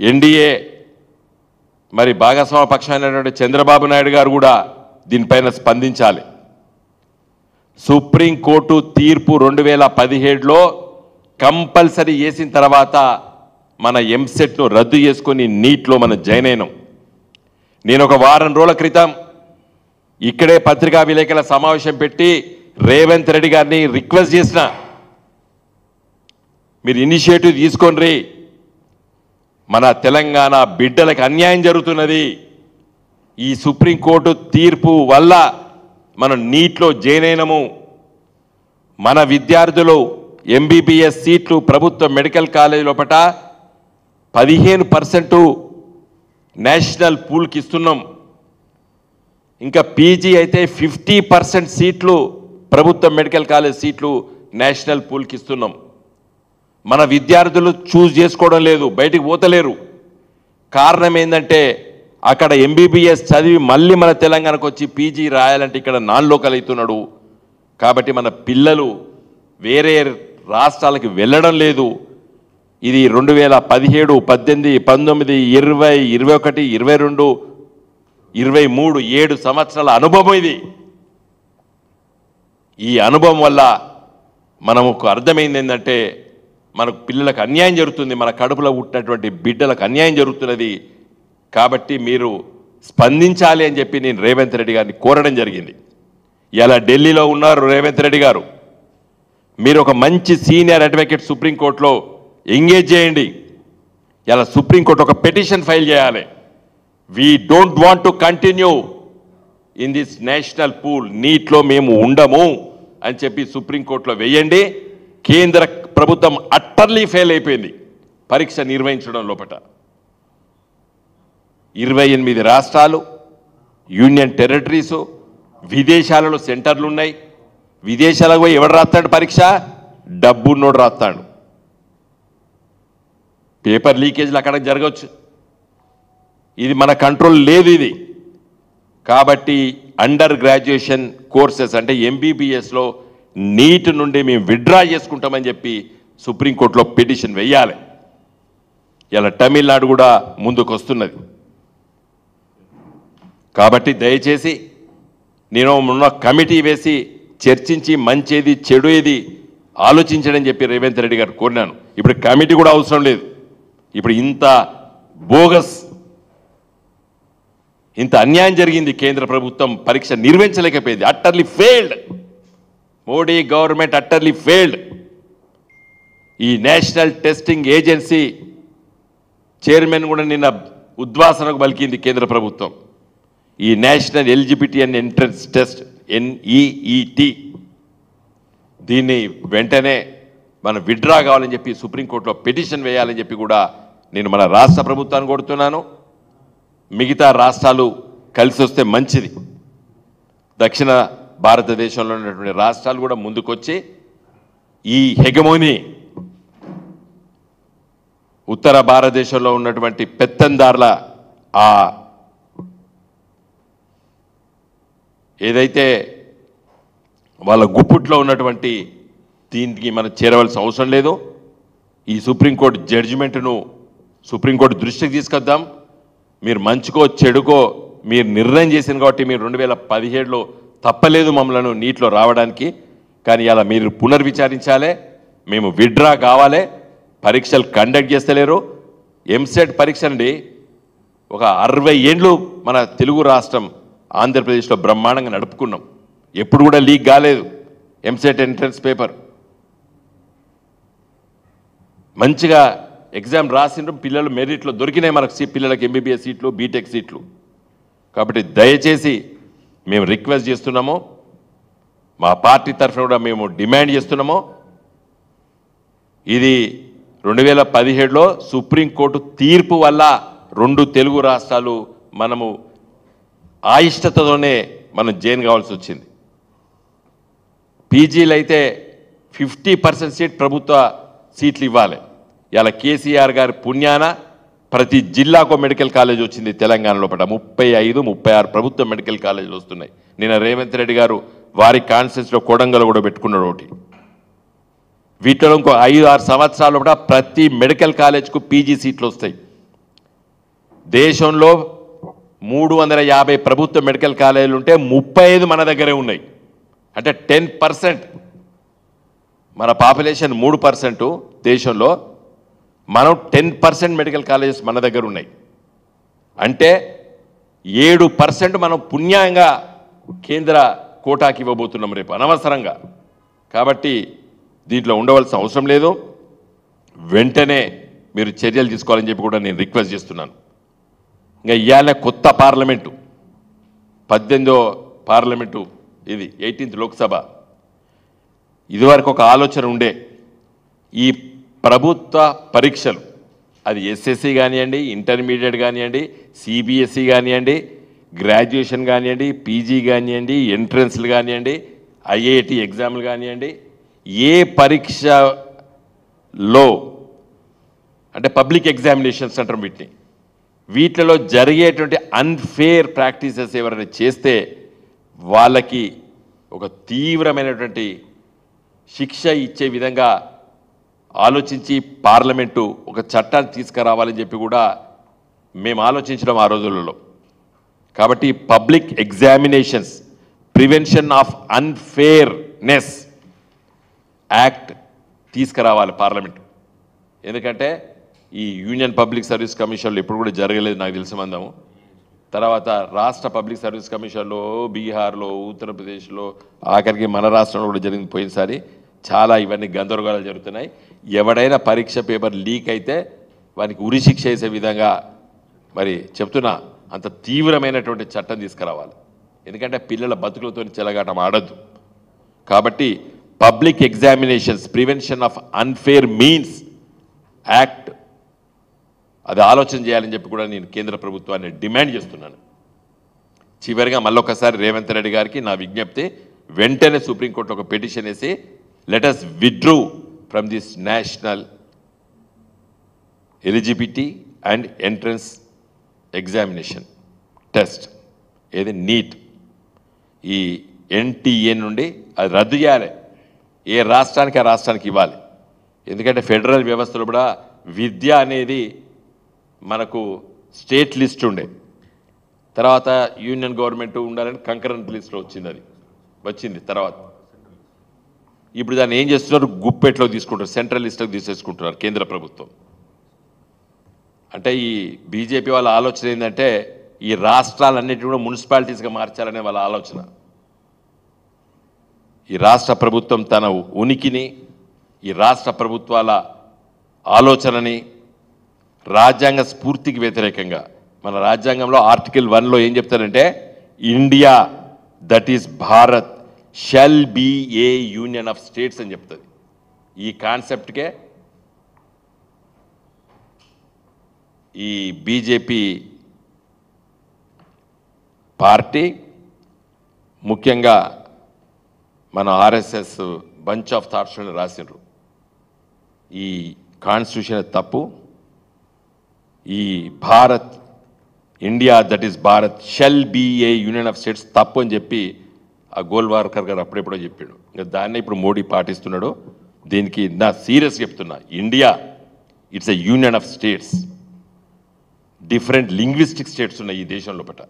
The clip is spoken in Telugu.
ఎన్డీఏ మరి భాగస్వామ్య పక్షమైనటువంటి చంద్రబాబు నాయుడు గారు కూడా దీనిపైన స్పందించాలి. సుప్రీంకోర్టు తీర్పు 2017లో కంపల్సరీ చేసిన తర్వాత మన ఎంసెట్ను రద్దు చేసుకొని నీట్లో మనం జాయిన్ అయినాం. నేను ఒక వారం రోజుల క్రితం ఇక్కడే పత్రికా విలేకరుల సమావేశం పెట్టి రేవంత్ రెడ్డి గారిని రిక్వెస్ట్ చేసిన, మీరు ఇనిషియేటివ్ తీసుకోండి, మన తెలంగాణ బిడ్డలకు అన్యాయం జరుగుతున్నది, ఈ సుప్రీంకోర్టు తీర్పు వల్ల మనం నీట్లో జాయిన్ అయినాము, మన విద్యార్థులు ఎంబీబీఎస్ సీట్లు ప్రభుత్వ మెడికల్ కాలేజ్ లోపట 15% నేషనల్ పూల్కి ఇస్తున్నాం, ఇంకా పీజీ అయితే 50% సీట్లు ప్రభుత్వ మెడికల్ కాలేజ్ సీట్లు నేషనల్ పూల్కి ఇస్తున్నాం. మన విద్యార్థులు చూస్ చేసుకోవడం లేదు, బయటికి పోతలేరు. కారణం ఏంటంటే అక్కడ ఎంబీబీఎస్ చదివి మళ్ళీ మన తెలంగాణకు వచ్చి పీజీ రాయాలంటే ఇక్కడ నాన్ లోకల్ అవుతున్నాడు. కాబట్టి మన పిల్లలు వేరే రాష్ట్రాలకు వెళ్ళడం లేదు. ఇది 2017, 18, 19, 20, 21, 22, 23 7 సంవత్సరాల అనుభవం ఇది. ఈ అనుభవం వల్ల మనకు అర్థమైంది ఏంటంటే మనకు పిల్లలకు అన్యాయం జరుగుతుంది, మన కడుపులో పుట్టినటువంటి బిడ్డలకు అన్యాయం జరుగుతున్నది. కాబట్టి మీరు స్పందించాలి అని చెప్పి నేను రేవంత్ రెడ్డి గారిని కోరడం జరిగింది. ఇలా ఢిల్లీలో ఉన్నారు రేవంత్ రెడ్డి గారు, మీరు ఒక మంచి సీనియర్ అడ్వకేట్ సుప్రీంకోర్టులో ఎంగేజ్ చేయండి. ఇలా సుప్రీంకోర్టు ఒక పిటిషన్ ఫైల్ చేయాలి, we don't want to continue in this national pool, నీట్లో మేము ఉండము అని చెప్పి సుప్రీంకోర్టులో వేయండి. కేంద్ర ప్రభుత్వం అట్టర్లీ ఫెయిల్ అయిపోయింది పరీక్ష నిర్వహించడం లోపట. 28 రాష్ట్రాలు, యూనియన్ టెరిటరీసు, విదేశాలలో సెంటర్లు ఉన్నాయి. విదేశాలకు పోయి ఎవడు రాస్తాడు పరీక్ష? డబ్బున్నోడు రాస్తాడు. పేపర్ లీకేజ్లు అక్కడ జరగవచ్చు, ఇది మన కంట్రోల్ లేదు ఇది. కాబట్టి అండర్ గ్రాడ్యుయేషన్ కోర్సెస్ అంటే ఎంబీబీఎస్లో నీట్ నుండి మేము విత్డ్రా చేసుకుంటామని చెప్పి సుప్రీంకోర్టులో పిటిషన్ వేయాలి. ఇలా తమిళనాడు కూడా ముందుకు వస్తున్నది. కాబట్టి దయచేసి నేను మొన్న కమిటీ వేసి చర్చించి మంచిది చెడు ఏది ఆలోచించడని చెప్పి రేవంత్ రెడ్డి గారు కోరినాను. ఇప్పుడు కమిటీ కూడా అవసరం లేదు. ఇప్పుడు ఇంత బోగస్, ఇంత అన్యాయం జరిగింది, కేంద్ర ప్రభుత్వం పరీక్ష నిర్వహించలేకపోయింది. Utterly failed, Modi government utterly failed. ఈ నేషనల్ టెస్టింగ్ ఏజెన్సీ చైర్మన్ కూడా నిన్న ఉద్వాసనకు పలికింది కేంద్ర ప్రభుత్వం. ఈ national eligibility and entrance test NEET దీన్ని వెంటనే మనం విత్డ్రా కావాలని చెప్పి సుప్రీంకోర్టులో పిటిషన్ వేయాలని చెప్పి కూడా నేను మన రాష్ట్ర ప్రభుత్వాన్ని కోరుతున్నాను. మిగతా రాష్ట్రాలు కలిసి వస్తే మంచిది. దక్షిణ భారతదేశంలో ఉన్నటువంటి రాష్ట్రాలు కూడా ముందుకొచ్చి ఈ హెగమోని ఉత్తర భారతదేశంలో ఉన్నటువంటి పెత్తందారుల ఆ ఏదైతే వాళ్ళ గుప్పుట్లో ఉన్నటువంటి దీనికి మనం చేరవలసిన అవసరం లేదు. ఈ సుప్రీంకోర్టు జడ్జిమెంట్ను సుప్రీంకోర్టు దృష్టికి తీసుకొద్దాం. మీరు మంచుకో చెడుకో మీరు నిర్ణయం చేసింది కాబట్టి మీరు 2017లో తప్పలేదు మమ్మల్ని నీటిలో రావడానికి. కానీ ఇలా మీరు పునర్విచారించాలి, మేము విత్డ్రా కావాలి. పరీక్షలు కండక్ట్ చేస్తలేరు. ఎంసెట్ పరీక్ష అండి ఒక 60 ఏండ్లు మన తెలుగు రాష్ట్రం ఆంధ్రప్రదేశ్లో బ్రహ్మాండంగా నడుపుకున్నాం. ఎప్పుడు కూడా లీక్ కాలేదు ఎంసెట్ ఎంట్రన్స్ పేపర్. మంచిగా ఎగ్జామ్ రాసిండ్రు, పిల్లలు మెరిట్లో దొరికినాయి మనకు పిల్లలకి ఎంబీబీఎస్ సీట్లు, బీటెక్ సీట్లు. కాబట్టి దయచేసి మేము రిక్వెస్ట్ చేస్తున్నాము, మా పార్టీ తరఫున కూడా మేము డిమాండ్ చేస్తున్నాము. ఇది 2017లో సుప్రీంకోర్టు తీర్పు వల్ల 2 తెలుగు రాష్ట్రాలు మనము అయిష్టతతోనే మనం జాయిన్ కావాల్సి వచ్చింది. పీజీలు అయితే 50% సీట్ ప్రభుత్వ సీట్లు ఇవ్వాలి. ఇలా కేసీఆర్ గారి పుణ్యాన ప్రతి జిల్లాకు మెడికల్ కాలేజ్ వచ్చింది తెలంగాణ లోపల. 35, 36 ప్రభుత్వ మెడికల్ కాలేజీలు వస్తున్నాయి. నిన్న రేవంత్ రెడ్డి గారు వారి కాన్స్టిట్యూన్సీలో కొడంగల్ కూడా పెట్టుకున్నాడు ఒకటి. వీటిలో ఇంకో 5-6 సంవత్సరాల లోపల ప్రతి మెడికల్ కాలేజ్కు పీజీ సీట్లు వస్తాయి. దేశంలో 350 ప్రభుత్వ మెడికల్ కాలేజీలు ఉంటే 35 మన దగ్గరే ఉన్నాయి. అంటే 10%. మన పాపులేషన్ 3% దేశంలో, మనం 10% మెడికల్ కాలేజెస్ మన దగ్గర ఉన్నాయి. అంటే 7% మనం పుణ్యంగా కేంద్ర కోటాకి ఇవ్వబోతున్నాం రేపు అనవసరంగా. కాబట్టి దీంట్లో ఉండవలసిన అవసరం లేదు. వెంటనే మీరు చర్యలు తీసుకోవాలని చెప్పి కూడా నేను రిక్వెస్ట్ చేస్తున్నాను. ఇంకా ఇవాళ కొత్త పార్లమెంటు, 18వ పార్లమెంటు, ఇది 18th లోక్సభ. ఇదివరకు ఒక ఆలోచన ఉండే, ఈ ప్రభుత్వ పరీక్షలు, అది ఎస్ఎస్సి కానివ్వండి, ఇంటర్మీడియట్ కానివ్వండి, సిబిఎస్ఈ కానివ్వండి, గ్రాడ్యుయేషన్ కానివ్వండి, పీజీ కానివ్వండి, ఎంట్రన్స్లు కానివ్వండి, ఐఐటి ఎగ్జామ్లు కానివ్వండి, ఏ పరీక్షలో అంటే పబ్లిక్ ఎగ్జామినేషన్స్ అంటారు వీటిలో జరిగేటువంటి అన్ఫేర్ ప్రాక్టీసెస్ ఎవరైనా చేస్తే వాళ్ళకి ఒక తీవ్రమైనటువంటి శిక్ష ఇచ్చే విధంగా ఆలోచించి పార్లమెంటు ఒక చట్టాన్ని తీసుకురావాలని చెప్పి కూడా మేము ఆలోచించడం ఆ రోజులలో. కాబట్టి public examinations prevention of unfairness act తీసుకురావాలి పార్లమెంటు. ఎందుకంటే ఈ యూనియన్ పబ్లిక్ సర్వీస్ కమిషన్లో ఇప్పుడు కూడా జరగలేదు నాకు తెలిసిన మందము. తర్వాత రాష్ట్ర పబ్లిక్ సర్వీస్ కమిషన్లో బీహార్లో, ఉత్తరప్రదేశ్లో, ఆఖరికి మన రాష్ట్రంలో కూడా జరిగింది పోయినసారి. చాలా ఇవన్నీ గందరగోళాలు జరుగుతున్నాయి. ఎవడైనా పరీక్ష పేపర్ లీక్ అయితే వానికి ఉరిశిక్ష వేసే విధంగా మరి చెప్తున్నా, అంత తీవ్రమైనటువంటి చట్టం తీసుకురావాలి. ఎందుకంటే పిల్లల బతుకులతో చెలగాటం ఆడద్దు. కాబట్టి public examinations prevention of unfair means act అది ఆలోచన చేయాలని చెప్పి కూడా నేను కేంద్ర ప్రభుత్వాన్ని డిమాండ్ చేస్తున్నాను. చివరిగా మళ్ళొకసారి రేవంత్ రెడ్డి గారికి నా విజ్ఞప్తి, వెంటనే సుప్రీంకోర్టులో ఒక పిటిషన్ వేసి let us withdraw from this national eligibility and entrance examination test, ఏది నీట్, ఈ ఎన్టీఏ నుండి అది రద్దు చేయాలి. ఏ రాష్ట్రానికి ఆ రాష్ట్రానికి ఇవ్వాలి. ఎందుకంటే ఫెడరల్ వ్యవస్థలో కూడా విద్య అనేది మనకు స్టేట్ లిస్ట్ ఉండే, తర్వాత యూనియన్ గవర్నమెంట్ ఉండాలని కంకరెంట్ లిస్ట్లో వచ్చింది. తర్వాత ఇప్పుడు దాన్ని ఏం చేస్తున్నారు, గుప్పెట్లో తీసుకుంటారు, సెంట్రల్ లిస్ట్లోకి తీసేసుకుంటున్నారు కేంద్ర ప్రభుత్వం. అంటే ఈ బీజేపీ వాళ్ళ ఆలోచన ఏంటంటే ఈ రాష్ట్రాలన్నింటినీ కూడా మున్సిపాలిటీస్గా మార్చాలనే వాళ్ళ ఆలోచన. ఈ రాష్ట్ర ప్రభుత్వం తన ఉనికిని, ఈ రాష్ట్ర ప్రభుత్వాల ఆలోచనని రాజ్యాంగ స్ఫూర్తికి వ్యతిరేకంగా, మన రాజ్యాంగంలో ఆర్టికల్ 1లో ఏం చెప్తారంటే India that is Bharat shall be a union of states అని చెప్తుంది. ఈ కాన్సెప్ట్కే ఈ బీజేపీ పార్టీ, ముఖ్యంగా మన ఆర్ఎస్ఎస్ బంచ్ ఆఫ్ థాట్స్ రాసిండ్రు. ఈ కాన్స్టిట్యూషన్ తప్పు, ఈ Bharat India that is Bharat shall be a union of states తప్పు అని చెప్పి ఆ గోల్వార్కర్ గారు అప్పుడెప్పుడో చెప్పాడు. ఇంకా దాన్ని ఇప్పుడు మోడీ పాటిస్తున్నాడు. దీనికి నా సీరియస్ చెప్తున్నా, India it's a union of states, different linguistic states ఉన్నాయి ఈ దేశంలో పట.